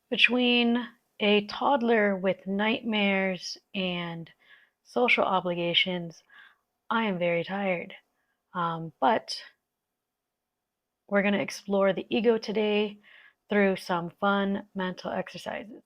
Between a toddler with nightmares and social obligations, I am very tired. But we're going to explore the ego today through some fun mental exercises.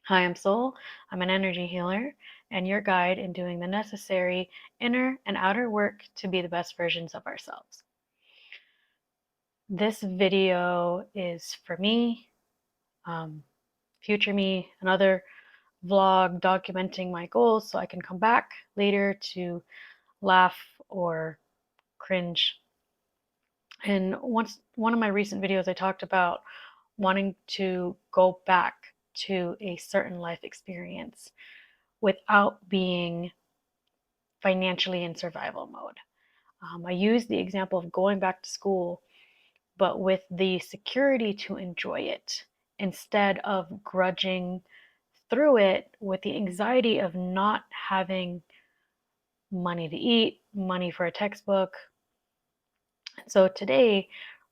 Hi, I'm Soul. I'm an energy healer and your guide in doing the necessary inner and outer work to be the best versions of ourselves. This video is for me, future me, another vlog documenting my goals so I can come back later to laugh or cringe. And one of my recent videos, I talked about wanting to go back to a certain life experience without being financially in survival mode. I use the example of going back to school, but with the security to enjoy it instead of grudging through it with the anxiety of not having money to eat, money for a textbook. So today,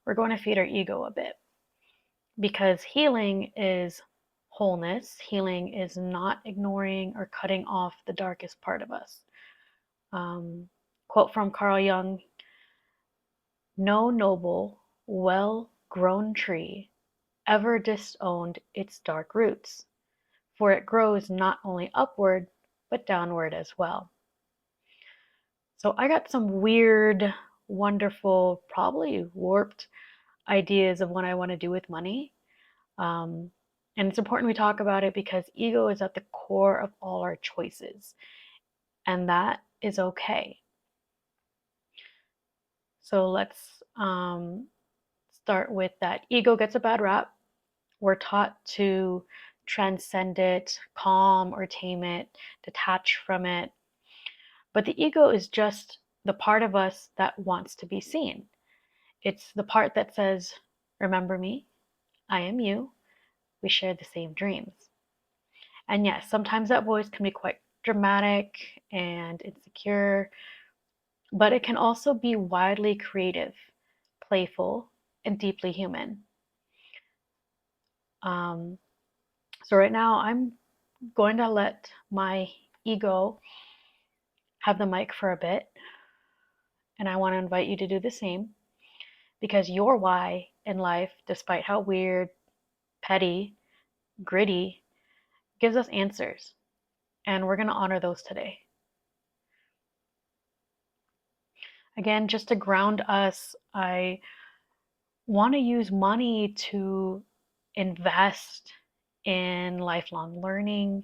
we're going to feed our ego a bit because healing is wholeness. Healing is not ignoring or cutting off the darkest part of us. Quote from Carl Jung: "No noble, well grown tree ever disowned its dark roots, for it grows not only upward, but downward as well." So I got some weird, wonderful, probably warped ideas of what I want to do with money. Um, and it's important we talk about it because ego is at the core of all our choices, and that is okay. So let's start with that. Ego gets a bad rap. We're taught to transcend it, calm or tame it, detach from it. But the ego is just the part of us that wants to be seen. It's the part that says, "Remember me, I am you, we share the same dreams." And yes, sometimes that voice can be quite dramatic and insecure, but it can also be widely creative, playful, and deeply human. Um, so, right now, I'm going to let my ego have the mic for a bit, and I want to invite you to do the same because your why in life, despite how weird, petty, gritty, gives us answers, and we're going to honor those today. Again, just to ground us, I want to use money to invest in lifelong learning,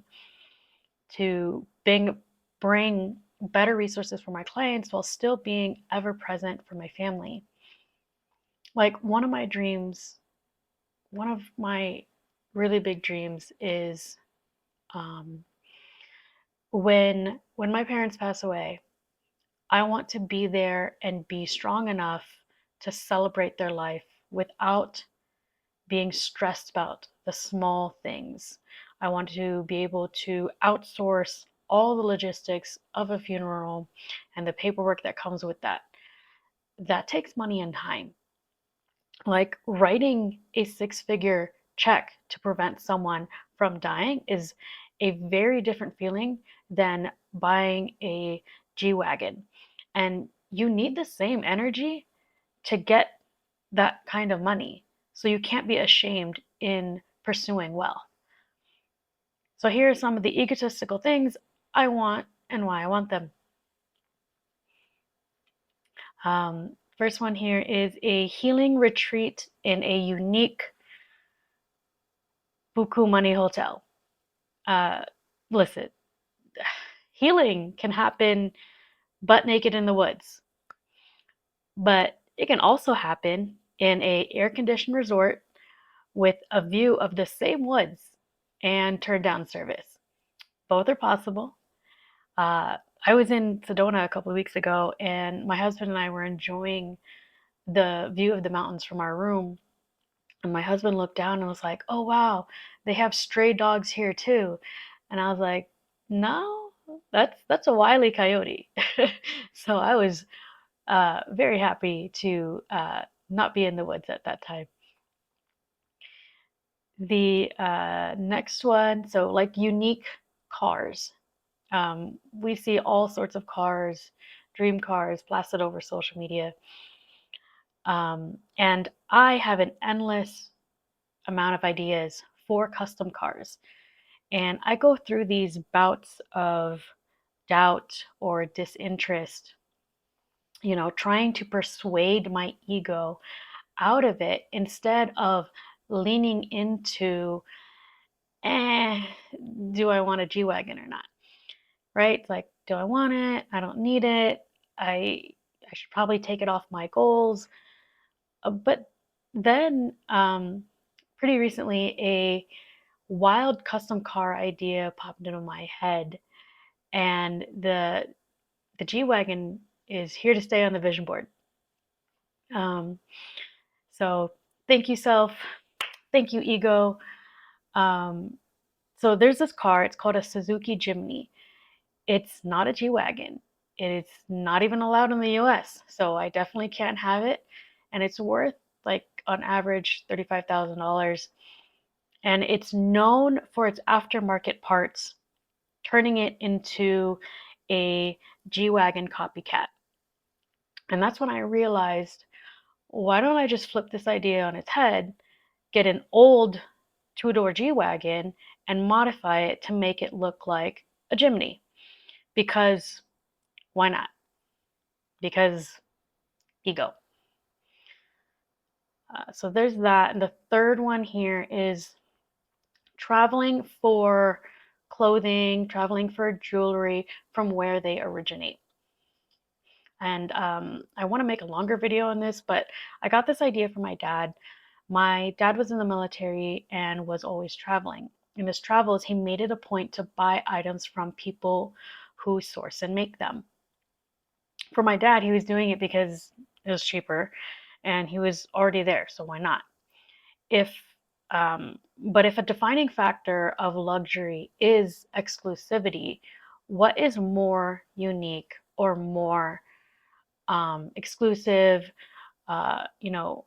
to bring better resources for my clients while still being ever present for my family. Like one of my really big dreams is um, when my parents pass away, I want to be there and be strong enough to celebrate their life without being stressed about the small things. I want to be able to outsource all the logistics of a funeral and the paperwork that comes with that. That takes money and time. Like writing a six-figure check to prevent someone from dying is a very different feeling than buying a G-Wagon. And you need the same energy to get that kind of money. So you can't be ashamed in pursuing wealth. So here are some of the egotistical things I want and why I want them. First one here is a healing retreat in a unique buku money hotel. Uh, Listen, healing can happen butt naked in the woods, but it can also happen in a air-conditioned resort with a view of the same woods and turn down service. Both are possible. I was in Sedona a couple of weeks ago, and my husband and I were enjoying the view of the mountains from our room. And my husband looked down and was like, "Oh, wow, they have stray dogs here too." And I was like, "No, that's a wily coyote." So I was very happy to not be in the woods at that time. The next one, so like unique cars. We see all sorts of cars, dream cars, plastered over social media. And I have an endless amount of ideas for custom cars. And I go through these bouts of doubt or disinterest, trying to persuade my ego out of it instead of leaning into, eh, do I want a G Wagon or not? Right? It's like, do I want it? I don't need it. I should probably take it off my goals. But then, pretty recently, a wild custom car idea popped into my head, and the G Wagon is here to stay on the vision board. Um, so thank you, self. Thank you, ego. Um, so there's this car. It's called a Suzuki Jimny. It's not a G Wagon. It's not even allowed in the US. So I definitely can't have it. And it's worth, like, on average, $35,000. And it's known for its aftermarket parts, turning it into a G Wagon copycat. And that's when I realized, why don't I just flip this idea on its head, get an old two-door G Wagon, and modify it to make it look like a Jimny? Because why not? Because ego. So there's that. And the third one here is traveling for clothing, traveling for jewelry from where they originate. And I want to make a longer video on this, but I got this idea from my dad. My dad was in the military and was always traveling. In his travels, he made it a point to buy items from people who source and make them. For my dad, he was doing it because it was cheaper and he was already there, so why not? If but if a defining factor of luxury is exclusivity, what is more unique or more exclusive? You know,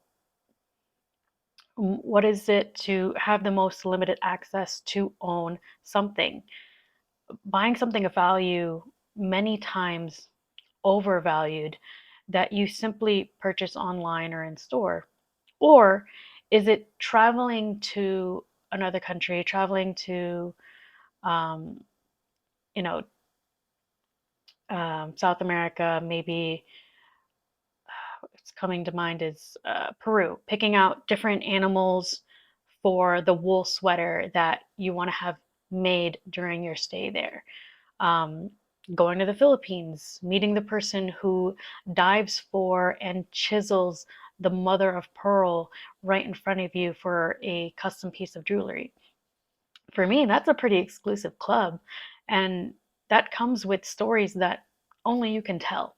what is it to have the most limited access to own something? Buying something of value many times overvalued that you simply purchase online or in store? Or is it traveling to another country, traveling to, um, you know, South America, maybe what's coming to mind is Peru, picking out different animals for the wool sweater that you want to have made during your stay there. Um, Going to the Philippines, meeting the person who dives for and chisels the mother of pearl right in front of you for a custom piece of jewelry. For me, that's a pretty exclusive club. And that comes with stories that only you can tell.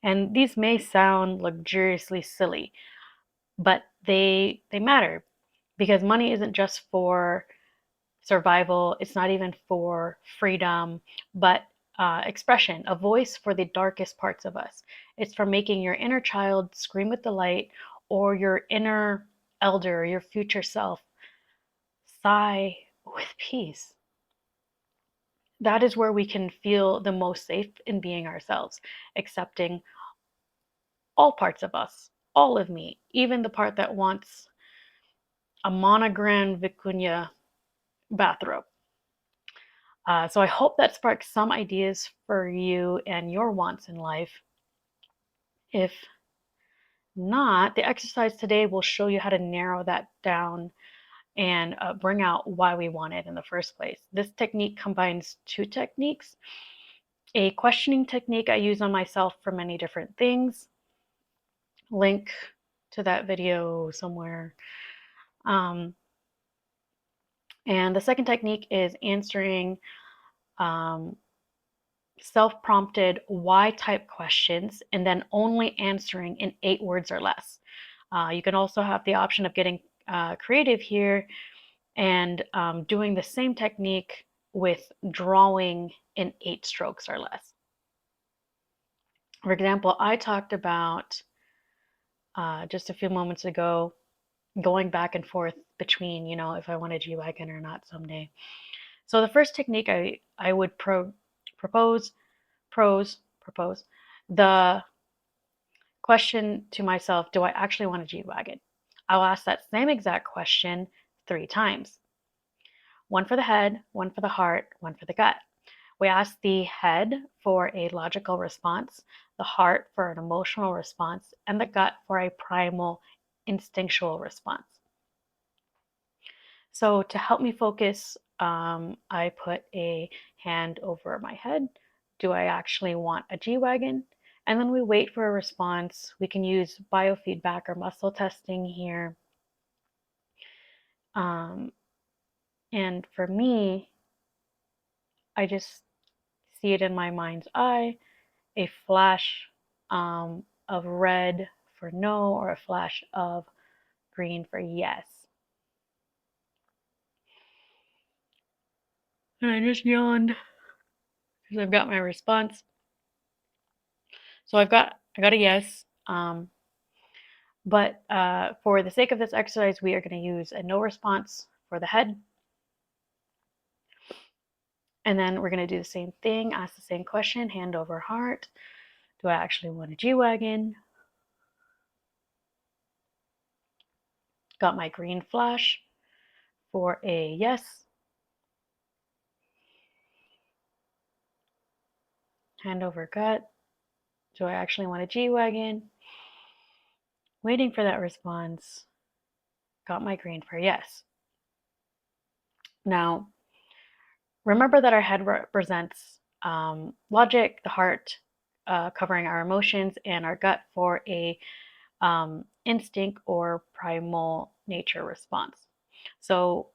And these may sound luxuriously silly, but they matter because money isn't just for survival, it's not even for freedom, but expression, a voice for the darkest parts of us. It's for making your inner child scream with delight or your inner elder, your future self, sigh with peace. That is where we can feel the most safe in being ourselves, accepting all parts of us, all of me, even the part that wants a monogram vicuña bathrobe. So I hope that sparks some ideas for you and your wants in life. If not, the exercise today will show you how to narrow that down and bring out why we want it in the first place. This technique combines two techniques: a questioning technique I use on myself for many different things. Link to that video somewhere. Um, and the second technique is answering um, self-prompted why type questions and then only answering in 8 words or less. You can also have the option of getting creative here and doing the same technique with drawing in 8 strokes or less. For example, I talked about just a few moments ago going back and forth between, if I want a G-Wagon or not someday. So the first technique I would propose the question to myself, do I actually want a G-Wagon? I'll ask that same exact question 3 times. One for the head, one for the heart, one for the gut. We ask the head for a logical response, the heart for an emotional response, and the gut for a primal instinctual response. So to help me focus, I put a hand over my head. Do I actually want a G-Wagon? And then we wait for a response. We can use biofeedback or muscle testing here. And for me, I just see it in my mind's eye, a flash of red for no, or a flash of green for yes. And I just yawned because I've got my response. So I got a yes. But for the sake of this exercise, we are going to use a no response for the head. And then we're going to do the same thing, ask the same question, hand over heart. Do I actually want a G-Wagon? Got my green flash for a yes. Hand over gut. Do I actually want a G-Wagon? Waiting for that response. Got my green for yes. Now, remember that our head represents logic, the heart covering our emotions, and our gut for a instinct or primal nature response. So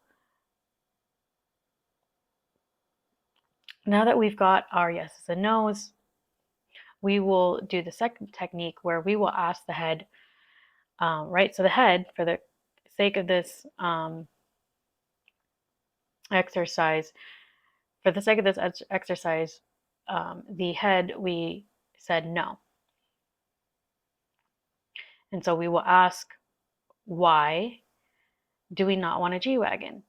now that we've got our yeses and nos, we will do the second technique where we will ask the head, right? So the head, for the sake of this exercise, the head, we said no. And so we will ask, why do we not want a G-Wagon?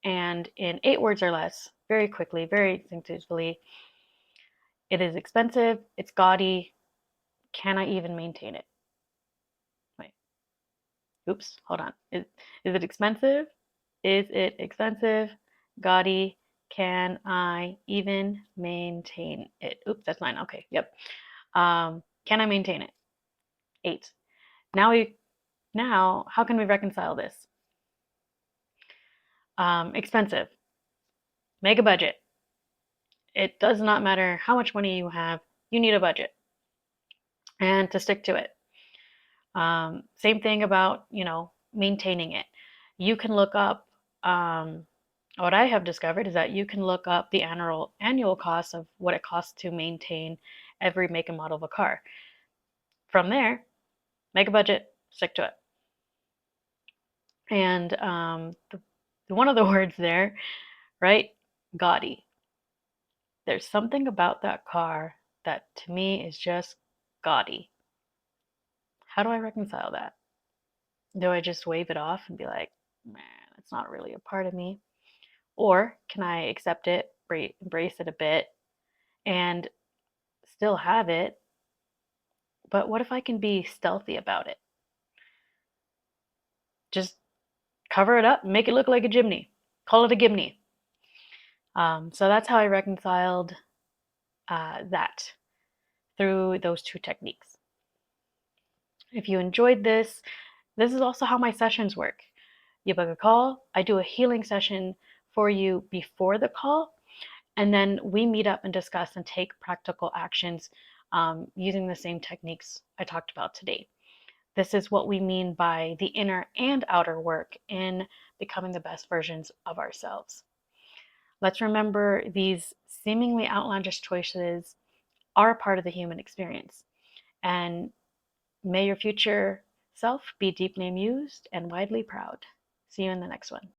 And in 8 words or less, very quickly, very instinctively, it is expensive, it's gaudy, can I even maintain it? Wait, oops, hold on. Is it expensive? Is it expensive, gaudy, can I even maintain it? Oops, that's 9. Okay, yep. Can I maintain it? 8. Now, how can we reconcile this? Expensive. Make a budget. It does not matter how much money you have, you need a budget and to stick to it. Same thing about, maintaining it. You can look up, what I have discovered is that you can look up the annual cost of what it costs to maintain every make and model of a car. From there, make a budget, stick to it. And one of the words there, right? Gaudy. There's something about that car that to me is just gaudy. How do I reconcile that? Do I just wave it off and be like, man, it's not really a part of me? Or can I accept it, embrace it a bit, and still have it? But what if I can be stealthy about it? Just cover it up and make it look like a Jimny. Call it a Gimney. So that's how I reconciled that through those 2 techniques. If you enjoyed this is also how my sessions work. You book a call, I do a healing session for you before the call, and then we meet up and discuss and take practical actions using the same techniques I talked about today. This is what we mean by the inner and outer work in becoming the best versions of ourselves. Let's remember these seemingly outlandish choices are a part of the human experience. And may your future self be deeply amused and widely proud. See you in the next one.